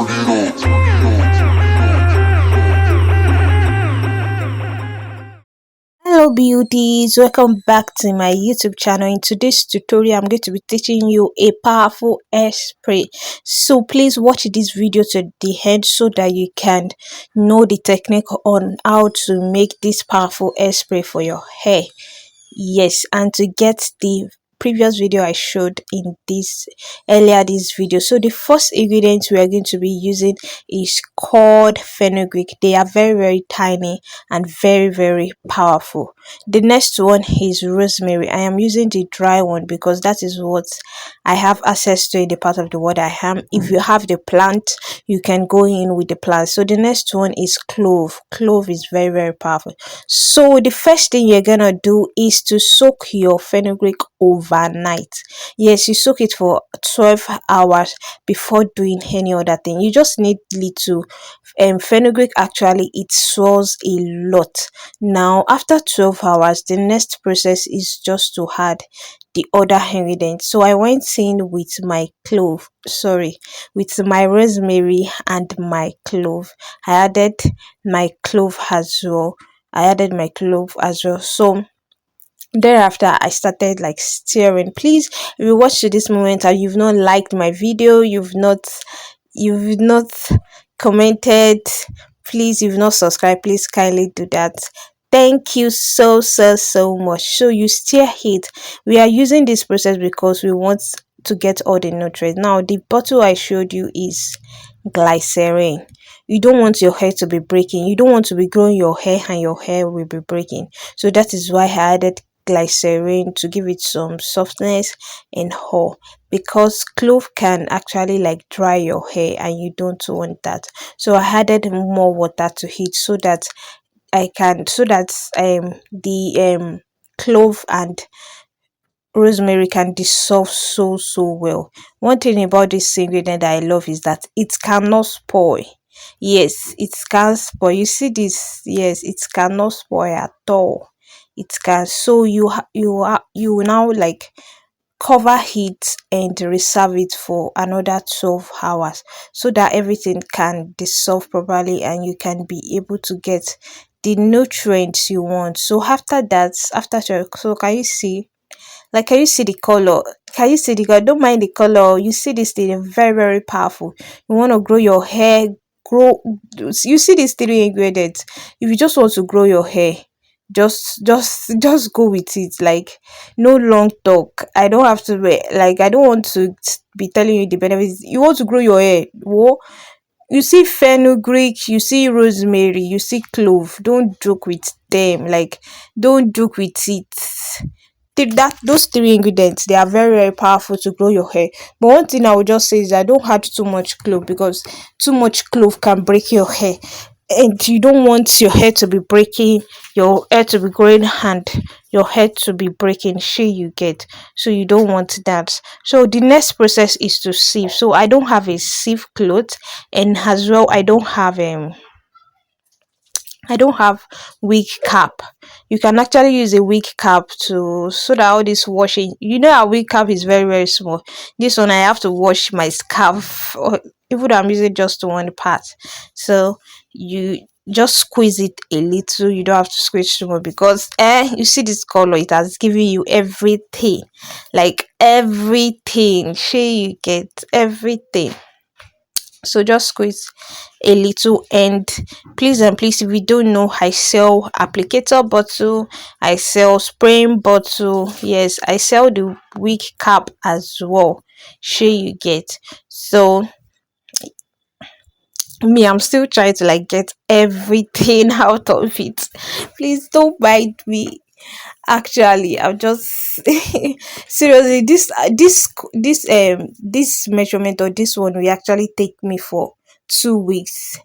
Hello beauties, welcome back to my YouTube channel. In today's tutorial I'm going to be teaching you a powerful hair spray, so please watch this video to the end so that you can know the technique on how to make this powerful hair spray for your hair. Yes, and to get the previous video I showed in this video. So the first ingredient we are going to be using is called fenugreek. They are very tiny and very powerful. The next one is rosemary. I am using the dry one because that is what I have access to in the part of the world I am. If you have the plant, you can go in with the plant. So the next one is clove. Clove is very powerful. So the first thing you're gonna do is to soak your fenugreek overnight. Yes, you soak it for 12 hours before doing any other thing. You just need little fenugreek. Actually it swells a lot. Now after 12 hours the next process is just to add the other ingredients. So I went in with my with my rosemary and my clove. I added my clove as well. So thereafter I started like stirring. Please, if you watch to this moment and you've not liked my video, you've not commented, please, you've not subscribed, please kindly do that. Thank you so much. So you stir it. We are using this process because we want to get all the nutrients. Now the bottle I showed you is glycerin. You don't want your hair to be breaking. You don't want to be growing your hair and your hair will be breaking. So that is why I added glycerin to give it some softness and hair, because clove can actually like dry your hair and you don't want that. So I added more water to it so that the clove and rosemary can dissolve so well. One thing about this ingredient that I love is that it cannot spoil. Yes, it can spoil. You see this? Yes, it cannot spoil at all. It can. So you will now like cover it and reserve it for another 12 hours so that everything can dissolve properly and you can be able to get the nutrients you want. So after that, so can you see, like, can you see the color? Can you see the color? Don't mind the color. You see this thing, very powerful. You want to grow your hair, grow. You see these three ingredients. If you just want to grow your hair, just go with it. Like, no long talk. I don't have to be like, I don't want to be telling you the benefits. You want to grow your hair. Whoa. You see fenugreek, you see rosemary, you see clove. Don't joke with them. Like, don't joke with it. Those three ingredients, they are very powerful to grow your hair. But one thing I would just say is I don't add too much clove, because too much clove can break your hair, and you don't want your hair to be breaking, your hair to be growing, and your hair to be breaking. Sure, you get. So you don't want that. So the next process is to sieve. So I don't have a sieve cloth, and as well I don't have wig cap. You can actually use a wig cap to, so that all this washing, a wig cap is very small. This one I have to wash my scarf, or even though I'm using just one part. So you just squeeze it a little. You don't have to squeeze too much, because you see this color, it has given you everything, like everything. Sure, you get everything. So just squeeze a little. And please, if you don't know, I sell applicator bottle, I sell spraying bottle. Yes, I sell the wig cap as well. Sure, you get. So me, I'm still trying to like get everything out of it. Please don't bite me. Actually, I'm just seriously, this measurement, or this one, will actually take me for 2 weeks.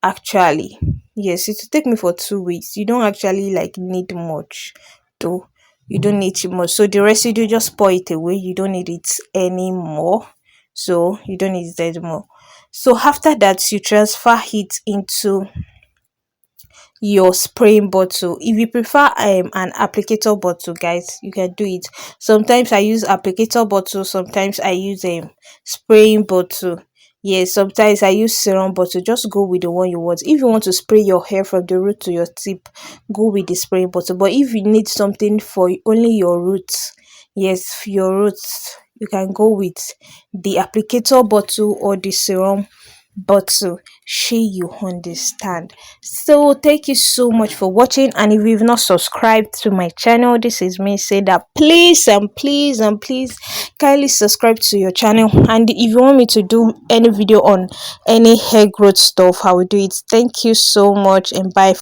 Actually, yes, it will take me for 2 weeks. You don't actually like need much, though. You don't need too much. So the residue, just pour it away. You don't need it anymore. So you don't need it anymore. So after that, you transfer it into your spraying bottle. If you prefer an applicator bottle, guys, you can do it. Sometimes I use applicator bottle, sometimes I use a spraying bottle. Yes, sometimes I use serum, but to just go with the one you want. If you want to spray your hair from the root to your tip, go with the spraying bottle. But if you need something for only your roots, yes, your roots, you can go with the applicator bottle or the serum bottle. Sure, you understand. So thank you so much for watching. And if you've not subscribed to my channel, this is me saying that please and please and please kindly subscribe to your channel. And if you want me to do any video on any hair growth stuff, I will do it. Thank you so much and bye.